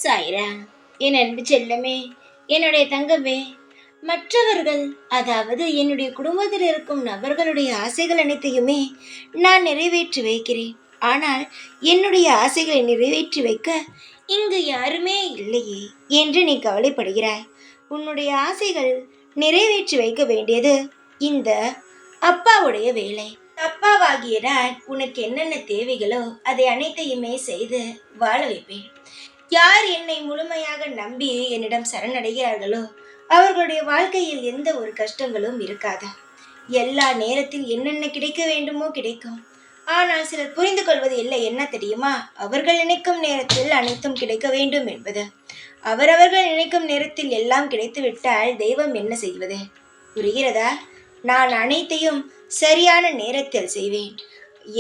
சாய்ராம். என் அன்பு செல்லமே, என்னுடைய தங்கமே, மற்றவர்கள், அதாவது என்னுடைய குடும்பத்தில் இருக்கும் நபர்களுடைய ஆசைகள் அனைத்தையுமே நான் நிறைவேற்றி வைக்கிறேன். ஆனால் என்னுடைய ஆசைகளை நிறைவேற்றி வைக்க இங்கு யாருமே இல்லையே என்று நீ கவலைப்படுகிறாய். உன்னுடைய ஆசைகள் நிறைவேற்றி வைக்க வேண்டியது இந்த அப்பாவுடைய வேலை. அப்பாவாகிய நான் உனக்கு என்னென்ன தேவைகளோ அதை அனைத்தையுமே செய்து வாழ வைப்பேன். யார் என்னை முழுமையாக நம்பி என்னிடம் சரணடைகிறார்களோ அவர்களுடைய வாழ்க்கையில் எந்த ஒரு கஷ்டங்களும் இருக்காது. எல்லா நேரத்தில் என்னென்ன கிடைக்க வேண்டுமோ கிடைக்கும். ஆனால் சிலர் புரிந்து கொள்வது இல்லை. என்ன தெரியுமா? அவர்கள் நினைக்கும் நேரத்தில் அனைத்தும் கிடைக்க வேண்டும் என்பது. அவரவர்கள் நினைக்கும் நேரத்தில் எல்லாம் கிடைத்துவிட்டால் தெய்வம் என்ன செய்வது? புரிகிறதா? நான் அனைத்தையும் சரியான நேரத்தில் செய்வேன்.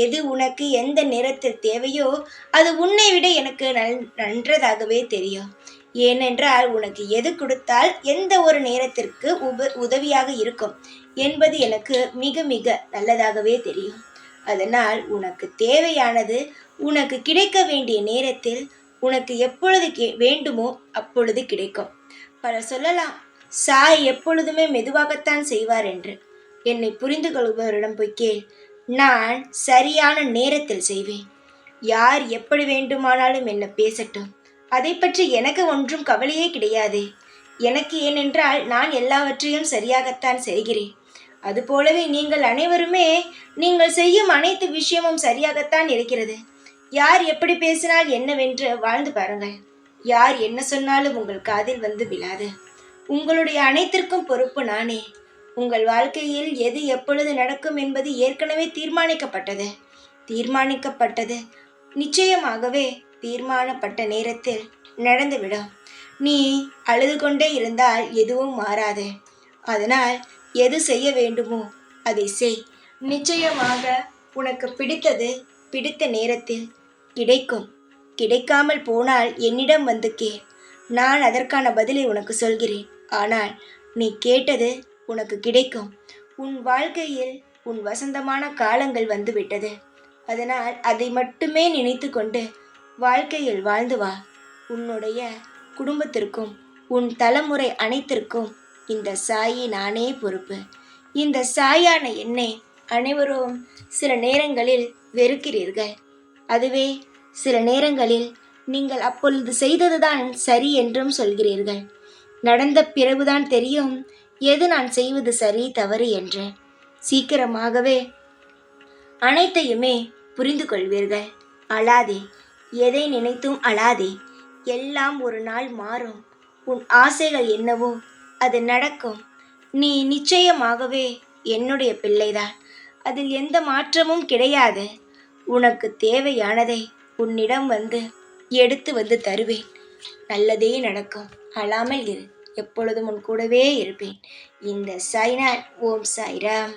எது உனக்கு எந்த நேரத்தில் தேவையோ அது உன்னை விட எனக்கு நன்றதாகவே தெரியும். ஏனென்றால் உனக்கு எது கொடுத்தால் எந்த ஒரு நேரத்திற்கு உதவியாக இருக்கும் என்பது எனக்கு மிக மிக நல்லதாகவே தெரியும். அதனால் உனக்கு தேவையானது உனக்கு கிடைக்க வேண்டிய நேரத்தில் உனக்கு எப்பொழுது வேண்டுமோ அப்பொழுது கிடைக்கும். பலர் சொல்லலாம், சாய் எப்பொழுதுமே மெதுவாகத்தான் செய்வார் என்று. என்னை புரிந்து கொள்பவரிடம் போய் கேள். நான் சரியான நேரத்தில் செய்வேன். யார் எப்படி வேண்டுமானாலும் என்ன பேசட்டும், அதை பற்றி எனக்கு ஒன்றும் கவலையே கிடையாது. எனக்கு ஏனென்றால் நான் எல்லாவற்றையும் சரியாகத்தான் செய்கிறேன். அதுபோலவே நீங்கள் அனைவருமே நீங்கள் செய்யும் அனைத்து விஷயமும் சரியாகத்தான் இருக்கிறது. யார் எப்படி பேசினால் என்னவென்று வாழ்ந்து பாருங்கள். யார் என்ன சொன்னாலும் உங்கள் காதில் வந்து விழாது. உங்களுடைய அனைத்திற்கும் பொறுப்பு நானே. உங்கள் வாழ்க்கையில் எது எப்பொழுது நடக்கும் என்பது ஏற்கனவே தீர்மானிக்கப்பட்டது. நிச்சயமாகவே தீர்மானப்பட்ட நேரத்தில் நடந்துவிடும். நீ அழுது கொண்டே இருந்தால் எதுவும் மாறாது. அதனால் எது செய்ய வேண்டுமோ அதை செய். நிச்சயமாக உனக்கு பிடித்த நேரத்தில் கிடைக்கும். கிடைக்காமல் போனால் என்னிடம் வந்து கேள். நான் அதற்கான பதிலை உனக்கு சொல்கிறேன். ஆனால் நீ கேட்டது உனக்கு கிடைக்கும். உன் வாழ்க்கையில் உன் வசந்தமான காலங்கள் வந்துவிட்டது. அதனால் அதை மட்டுமே நினைத்து கொண்டு வாழ்க்கையில் வாழ்ந்து வா. உன்னுடைய குடும்பத்திற்கும் உன் தலைமுறை அனைத்திற்கும் இந்த சாயி நானே பொறுப்பு. இந்த சாயான என்னை அனைவரும் சில நேரங்களில் வெறுக்கிறீர்கள். அதுவே சில நேரங்களில் நீங்கள் அப்பொழுது செய்ததுதான் சரி என்றும் சொல்கிறீர்கள். நடந்த பிறகுதான் தெரியும் எது நான் செய்வது சரி தவறு என்று. சீக்கிரமாகவே அனைத்தையுமே புரிந்து கொள்வீர்கள். அழாதே, எதை நினைத்தும் அழாதே. எல்லாம் ஒரு நாள் மாறும். உன் ஆசைகள் என்னவோ அது நடக்கும். நீ நிச்சயமாகவே என்னுடைய பிள்ளைதான். அதில் எந்த மாற்றமும் கிடையாது. உனக்கு தேவையானதை உன்னிடம் எடுத்து வந்து தருவேன். நல்லதே நடக்கும். அழாமல் இரு. எப்பொழுதும் உன் கூடவே இருப்பேன். இந்த சாய்நாத். ஓம் சாய்ராம்.